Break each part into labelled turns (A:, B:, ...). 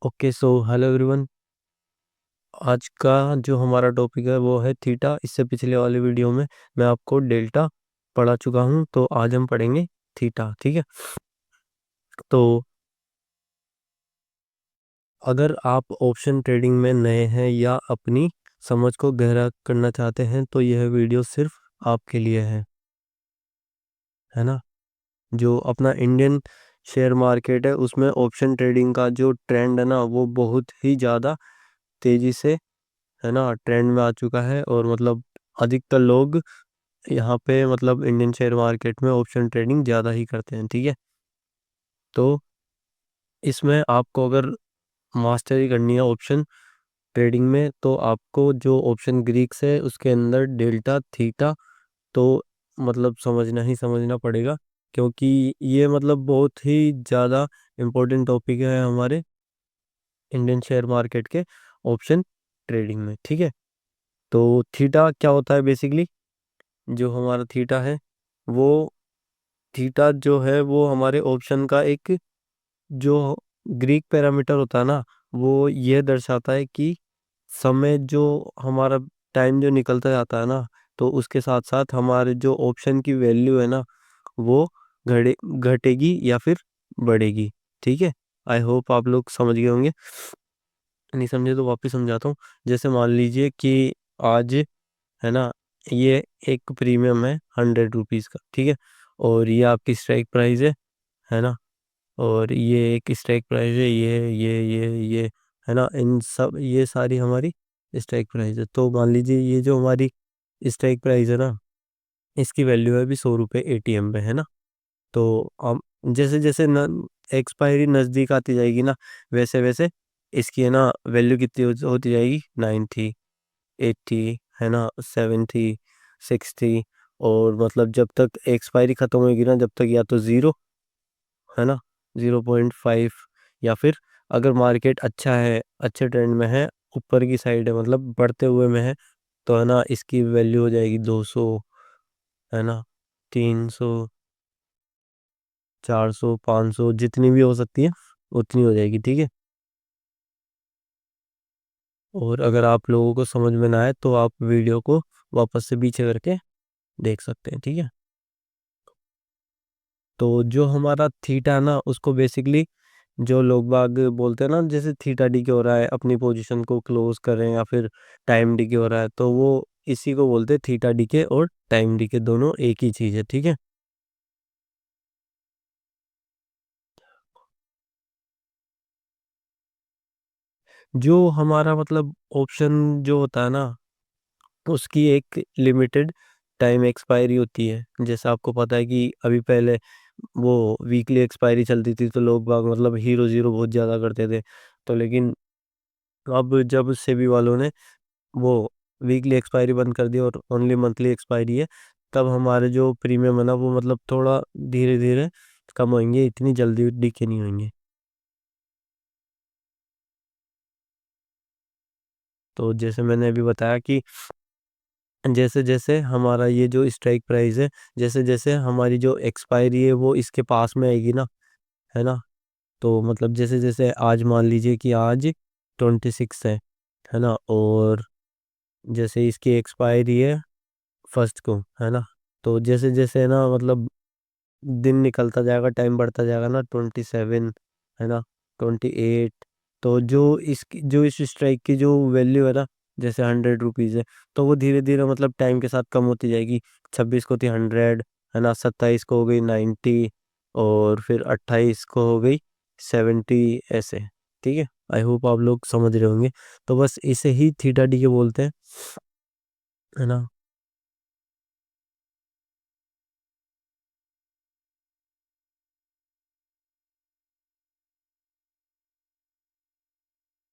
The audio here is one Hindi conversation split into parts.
A: Okay so hello everyone. आज का जो हमारा टॉपिक है वो है थीटा। इससे पिछले वाले वीडियो में मैं आपको डेल्टा पढ़ा चुका हूँ, तो आज हम पढ़ेंगे थीटा। ठीक है, तो अगर आप ऑप्शन ट्रेडिंग में नए हैं या अपनी समझ को गहरा करना चाहते हैं तो यह वीडियो सिर्फ आपके लिए है ना। जो अपना इंडियन शेयर मार्केट है उसमें ऑप्शन ट्रेडिंग का जो ट्रेंड है ना वो बहुत ही ज़्यादा तेज़ी से है ना ट्रेंड में आ चुका है। और मतलब अधिकतर लोग यहाँ पे मतलब इंडियन शेयर मार्केट में ऑप्शन ट्रेडिंग ज़्यादा ही करते हैं। ठीक है, तो इसमें आपको अगर मास्टरी करनी है ऑप्शन ट्रेडिंग में तो आपको जो ऑप्शन ग्रीक्स है उसके अंदर डेल्टा थीटा तो मतलब समझना पड़ेगा, क्योंकि ये मतलब बहुत ही ज़्यादा इम्पोर्टेंट टॉपिक है हमारे इंडियन शेयर मार्केट के ऑप्शन ट्रेडिंग में। ठीक है, तो थीटा क्या होता है बेसिकली। जो हमारा थीटा है वो थीटा जो है वो हमारे ऑप्शन का एक जो ग्रीक पैरामीटर होता है ना वो ये दर्शाता है कि समय जो हमारा टाइम जो निकलता जाता है ना तो उसके साथ साथ हमारे जो ऑप्शन की वैल्यू है ना वो घटेगी या फिर बढ़ेगी। ठीक है, आई होप आप लोग समझ गए होंगे। नहीं समझे तो वापस समझाता हूँ। जैसे मान लीजिए कि आज है ना ये एक प्रीमियम है 100 रुपीज़ का। ठीक है, और ये आपकी स्ट्राइक प्राइस है ना। और ये एक स्ट्राइक प्राइस है, ये है ना। इन सब ये सारी हमारी स्ट्राइक प्राइस है। तो मान लीजिए ये जो हमारी स्ट्राइक प्राइस है ना इसकी वैल्यू है अभी 100 रुपये एटीएम पे है ना। तो हम जैसे जैसे न एक्सपायरी नज़दीक आती जाएगी ना वैसे वैसे इसकी है ना वैल्यू कितनी होती जाएगी 90 80 है ना 70 60। और मतलब जब तक एक्सपायरी ख़त्म होगी ना जब तक या तो ज़ीरो है ना 0.5, या फिर अगर मार्केट अच्छा है अच्छे ट्रेंड में है ऊपर की साइड है मतलब बढ़ते हुए में है तो है ना इसकी वैल्यू हो जाएगी 200 है ना 300 400 500 जितनी भी हो सकती है उतनी हो जाएगी। ठीक है, और अगर आप लोगों को समझ में ना आए तो आप वीडियो को वापस से पीछे करके देख सकते हैं। ठीक है, तो जो हमारा थीटा है ना उसको बेसिकली जो लोग बाग बोलते हैं ना जैसे थीटा डी के हो रहा है अपनी पोजीशन को क्लोज करें या फिर टाइम डी के हो रहा है तो वो इसी को बोलते हैं थीटा डी के और टाइम डी के दोनों एक ही चीज़ है। ठीक है, जो हमारा मतलब ऑप्शन जो होता है ना उसकी एक लिमिटेड टाइम एक्सपायरी होती है। जैसा आपको पता है कि अभी पहले वो वीकली एक्सपायरी चलती थी तो लोग बाग मतलब हीरो जीरो बहुत ज़्यादा करते थे। तो लेकिन अब जब सेबी वालों ने वो वीकली एक्सपायरी बंद कर दी और ओनली मंथली एक्सपायरी है तब हमारे जो प्रीमियम है ना वो मतलब थोड़ा धीरे धीरे कम होंगे, इतनी जल्दी डिके नहीं होंगे। तो जैसे मैंने अभी बताया कि जैसे जैसे हमारा ये जो स्ट्राइक प्राइस है जैसे जैसे हमारी जो एक्सपायरी है वो इसके पास में आएगी ना है ना। तो मतलब जैसे जैसे आज मान लीजिए कि आज 26 है ना, और जैसे इसकी एक्सपायरी है फर्स्ट को है ना। तो जैसे जैसे है ना मतलब दिन निकलता जाएगा टाइम बढ़ता जाएगा ना 27 है ना 28। तो जो इस स्ट्राइक की जो वैल्यू है ना जैसे 100 रुपीज़ है तो वो धीरे धीरे मतलब टाइम के साथ कम होती जाएगी। 26 को थी 100 है ना, 27 को हो गई 90, और फिर 28 को हो गई 70 ऐसे। ठीक है, आई होप आप लोग समझ रहे होंगे। तो बस इसे ही थीटा डी के बोलते हैं है ना।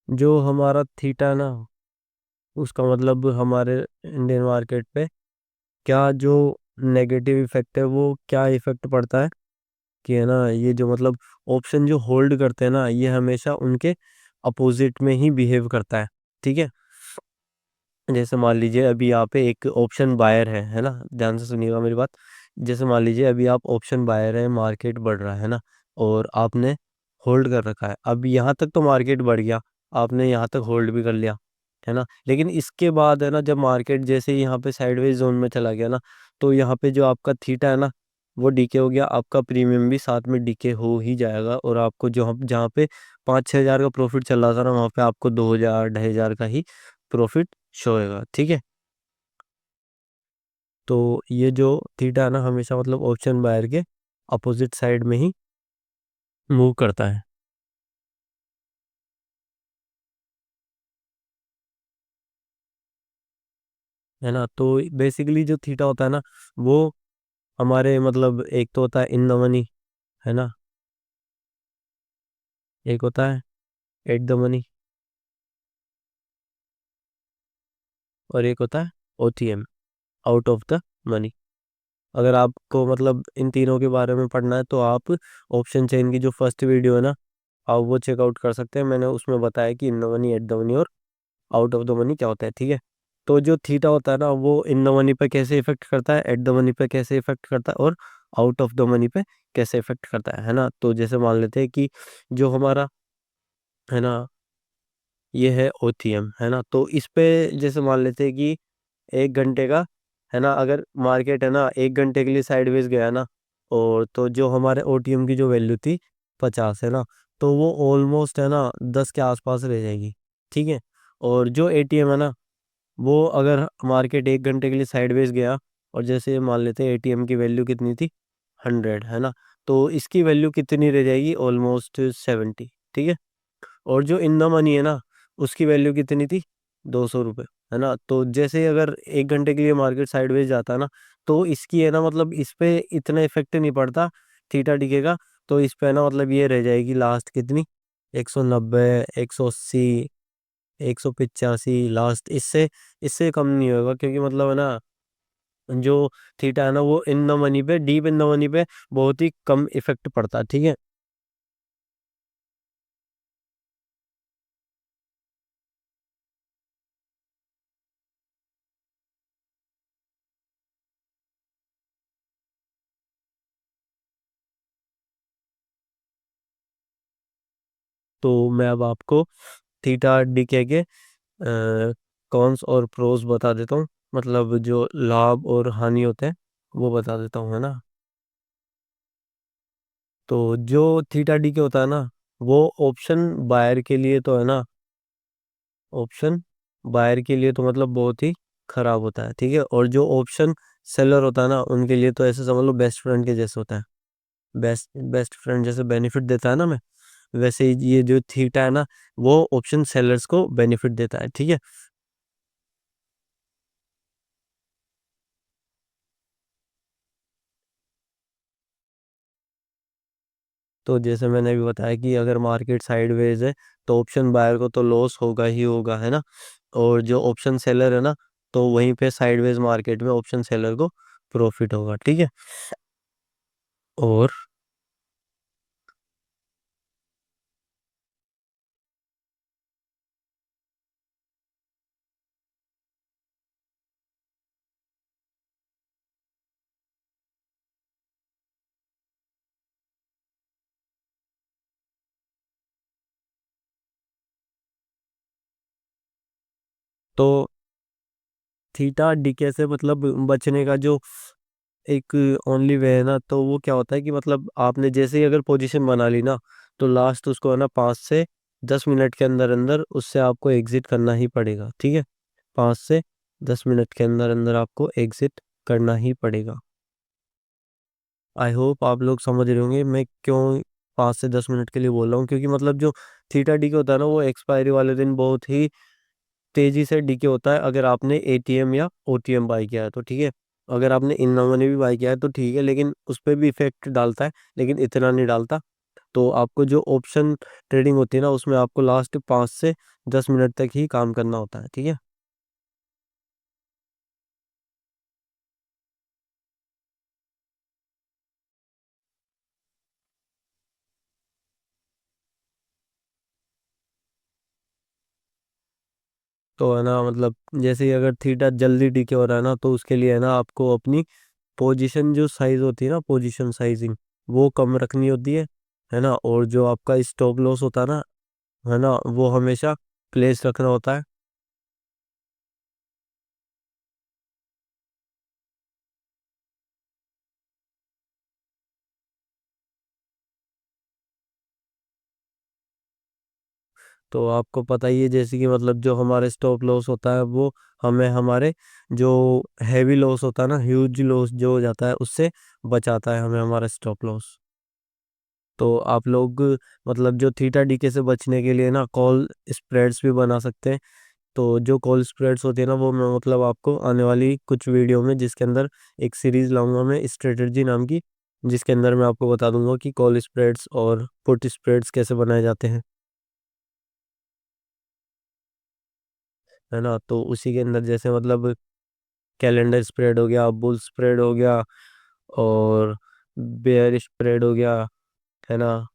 A: जो हमारा थीटा ना उसका मतलब हमारे इंडियन मार्केट पे क्या जो नेगेटिव इफेक्ट है वो क्या इफेक्ट पड़ता है कि है ना ये जो मतलब ऑप्शन जो होल्ड करते हैं ना ये हमेशा उनके अपोजिट में ही बिहेव करता है। ठीक है, जैसे मान लीजिए अभी यहाँ पे एक ऑप्शन बायर है ना, ध्यान से सुनिएगा मेरी बात। जैसे मान लीजिए अभी आप ऑप्शन बायर है मार्केट बढ़ रहा है ना और आपने होल्ड कर रखा है। अब यहाँ तक तो मार्केट बढ़ गया, आपने यहाँ तक होल्ड भी कर लिया, है ना। लेकिन इसके बाद है ना, जब मार्केट जैसे ही यहाँ पे साइडवेज जोन में चला गया ना, तो यहाँ पे जो आपका थीटा है ना, वो डीके हो गया, आपका प्रीमियम भी साथ में डीके हो ही जाएगा। और आपको जो जहाँ पे 5-6 हज़ार का प्रॉफिट चल रहा था ना, वहाँ पे आपको 2 हज़ार 2.5 हज़ार का ही प्रॉफिट शो होएगा, ठीक है। तो ये जो थीटा है ना, हमेशा मतलब ऑप्शन बायर के अपोजिट साइड में ही मूव करता है ना। तो बेसिकली जो थीटा होता है ना, वो हमारे मतलब एक तो होता है इन द मनी, है ना, एक होता है एट द मनी, और एक होता है OTM, out of the money. अगर आपको मतलब इन तीनों के बारे में पढ़ना है तो आप ऑप्शन चेन की जो फर्स्ट वीडियो है ना, आप वो चेकआउट कर सकते हैं। मैंने उसमें बताया कि in the money, at the money और आउट ऑफ द मनी क्या होता है, ठीक है। तो जो थीटा होता है ना, वो इन द मनी पे कैसे इफेक्ट करता है, एट द मनी पे कैसे इफेक्ट करता है, और आउट ऑफ द मनी पे कैसे इफेक्ट करता है ना। तो जैसे मान लेते हैं कि जो हमारा है ना, ये है ओटीएम, है ना। तो इस पे जैसे मान लेते हैं कि 1 घंटे का है ना, अगर मार्केट है ना 1 घंटे के लिए साइडवेज गया ना, और तो जो हमारे ओटीएम की जो वैल्यू थी 50, है ना, तो वो ऑलमोस्ट है ना 10 के आसपास रह जाएगी, ठीक है। और जो एटीएम है ना, वो अगर मार्केट 1 घंटे के लिए साइडवेज गया, और जैसे मान लेते हैं एटीएम की वैल्यू कितनी थी, 100, है ना, तो इसकी वैल्यू कितनी रह जाएगी, ऑलमोस्ट 70, ठीक है। और जो इन द मनी है ना, उसकी वैल्यू कितनी थी, 200 रुपये, है ना। तो जैसे ही अगर 1 घंटे के लिए मार्केट साइडवेज जाता है ना, तो इसकी है ना मतलब इस पे इतना इफेक्ट नहीं पड़ता थीटा दिखेगा। तो इस पे है ना मतलब ये रह जाएगी लास्ट कितनी, 190, 180, 185 लास्ट, इससे इससे कम नहीं होगा, क्योंकि मतलब है ना, जो थीटा है ना, वो इन द मनी पे, डीप इन द मनी पे बहुत ही कम इफेक्ट पड़ता है, ठीक है। तो मैं अब आपको थीटा डीके के कॉन्स और प्रोस बता देता हूँ, मतलब जो लाभ और हानि होते हैं वो बता देता हूँ, है ना। तो जो थीटा डी के होता है ना, वो ऑप्शन बायर के लिए तो है ना, ऑप्शन बायर के लिए तो मतलब बहुत ही खराब होता है, ठीक है। और जो ऑप्शन सेलर होता है ना, उनके लिए तो ऐसे समझ लो बेस्ट फ्रेंड के जैसे होता है। बेस्ट बेस्ट फ्रेंड जैसे बेनिफिट देता है ना मैं, वैसे ही ये जो थीटा है ना, वो ऑप्शन सेलर्स को बेनिफिट देता है, ठीक है। तो जैसे मैंने अभी बताया कि अगर मार्केट साइडवेज है, तो ऑप्शन बायर को तो लॉस होगा ही होगा, है ना। और जो ऑप्शन सेलर है ना, तो वहीं पे साइडवेज मार्केट में ऑप्शन सेलर को प्रॉफिट होगा, ठीक है। और तो थीटा डीके से मतलब बचने का जो एक ओनली वे है ना, तो वो क्या होता है कि मतलब आपने जैसे ही अगर पोजीशन बना ली ना, तो लास्ट उसको है ना 5 से 10 मिनट के अंदर अंदर उससे आपको एग्जिट करना ही पड़ेगा, ठीक है। 5 से 10 मिनट के अंदर अंदर आपको एग्जिट करना ही पड़ेगा। आई होप आप लोग समझ रहे होंगे मैं क्यों 5 से 10 मिनट के लिए बोल रहा हूँ, क्योंकि मतलब जो थीटा डी के होता है ना, वो एक्सपायरी वाले दिन बहुत ही तेजी से डीके होता है, अगर आपने एटीएम या ओटीएम बाई किया है तो, ठीक है। अगर आपने इन ने भी बाई किया है तो ठीक है, लेकिन उस पर भी इफेक्ट डालता है, लेकिन इतना नहीं डालता। तो आपको जो ऑप्शन ट्रेडिंग होती है ना, उसमें आपको लास्ट 5 से 10 मिनट तक ही काम करना होता है, ठीक है। तो है ना मतलब जैसे ही अगर थीटा जल्दी डीके हो रहा है ना, तो उसके लिए है ना आपको अपनी पोजीशन जो साइज होती है ना, पोजीशन साइजिंग, वो कम रखनी होती है है ना। और जो आपका स्टॉप लॉस होता है ना, वो हमेशा प्लेस रखना होता है। तो आपको पता ही है जैसे कि मतलब जो हमारे स्टॉप लॉस होता है वो हमें हमारे जो हैवी लॉस होता है ना, ह्यूज लॉस जो हो जाता है उससे बचाता है हमें हमारा स्टॉप लॉस। तो आप लोग मतलब जो थीटा डीके से बचने के लिए ना कॉल स्प्रेड्स भी बना सकते हैं। तो जो कॉल स्प्रेड्स होती है ना वो मैं मतलब आपको आने वाली कुछ वीडियो में, जिसके अंदर एक सीरीज लाऊंगा मैं स्ट्रेटजी नाम की, जिसके अंदर मैं आपको बता दूंगा कि कॉल स्प्रेड्स और पुट स्प्रेड्स कैसे बनाए जाते हैं, है ना। तो उसी के अंदर जैसे मतलब कैलेंडर स्प्रेड हो गया, बुल स्प्रेड हो गया, और बेयर स्प्रेड हो गया, है ना।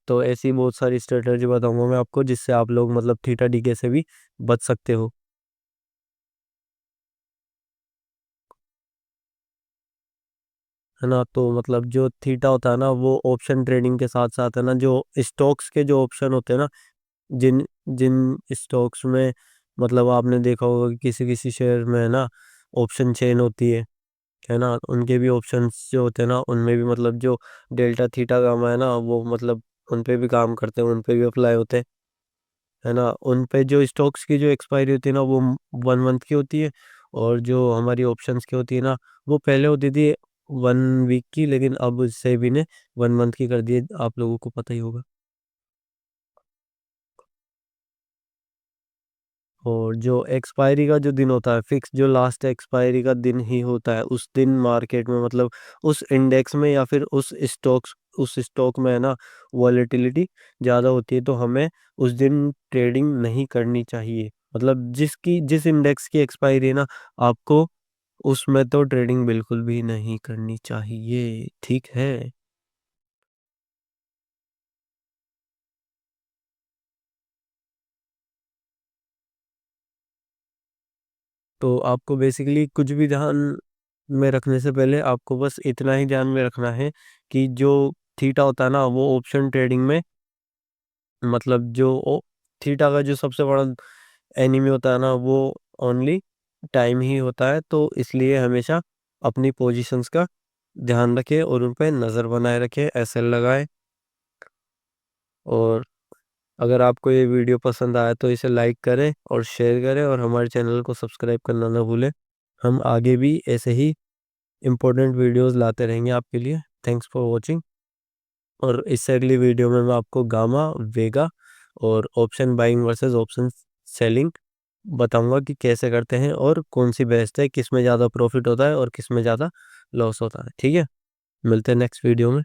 A: तो ऐसी बहुत सारी स्ट्रेटजी बताऊंगा मैं आपको, जिससे आप लोग मतलब थीटा डीके से भी बच सकते हो, है ना। तो मतलब जो थीटा होता है ना वो ऑप्शन ट्रेडिंग के साथ साथ है ना, जो स्टॉक्स के जो ऑप्शन होते हैं ना, जिन जिन स्टॉक्स में मतलब आपने देखा होगा कि किसी किसी शेयर में है ना ऑप्शन चेन होती है ना, उनके भी ऑप्शंस जो होते हैं ना उनमें भी मतलब जो डेल्टा थीटा गामा है ना वो मतलब उन पे भी काम करते हैं, उन पे भी अप्लाई होते हैं, है ना। उन पे जो स्टॉक्स की जो एक्सपायरी होती है ना वो 1 मंथ की होती है, और जो हमारी ऑप्शंस की होती है ना वो पहले होती थी 1 वीक की, लेकिन अब इससे भी ने 1 मंथ की कर दी है, आप लोगों को पता ही होगा। और जो एक्सपायरी का जो दिन होता है फिक्स, जो लास्ट एक्सपायरी का दिन ही होता है, उस दिन मार्केट में मतलब उस इंडेक्स में या फिर उस स्टॉक में है ना वॉलेटिलिटी ज़्यादा होती है, तो हमें उस दिन ट्रेडिंग नहीं करनी चाहिए। मतलब जिस इंडेक्स की एक्सपायरी है ना, आपको उसमें तो ट्रेडिंग बिल्कुल भी नहीं करनी चाहिए, ठीक है। तो आपको बेसिकली कुछ भी ध्यान में रखने से पहले आपको बस इतना ही ध्यान में रखना है कि जो थीटा होता है ना वो ऑप्शन ट्रेडिंग में मतलब थीटा का जो सबसे बड़ा एनिमी होता है ना वो ओनली टाइम ही होता है। तो इसलिए हमेशा अपनी पोजीशंस का ध्यान रखें और उन पर नज़र बनाए रखें, एसएल लगाएं। और अगर आपको ये वीडियो पसंद आया तो इसे लाइक करें और शेयर करें, और हमारे चैनल को सब्सक्राइब करना ना भूलें। हम आगे भी ऐसे ही इम्पोर्टेंट वीडियोस लाते रहेंगे आपके लिए। Thanks for watching. और इससे अगली वीडियो में मैं आपको गामा, वेगा और option buying versus option selling बताऊंगा कि कैसे करते हैं और कौन सी बेस्ट है, किस में ज़्यादा प्रॉफिट होता है और किस में ज़्यादा लॉस होता है, ठीक है। मिलते हैं नेक्स्ट वीडियो में।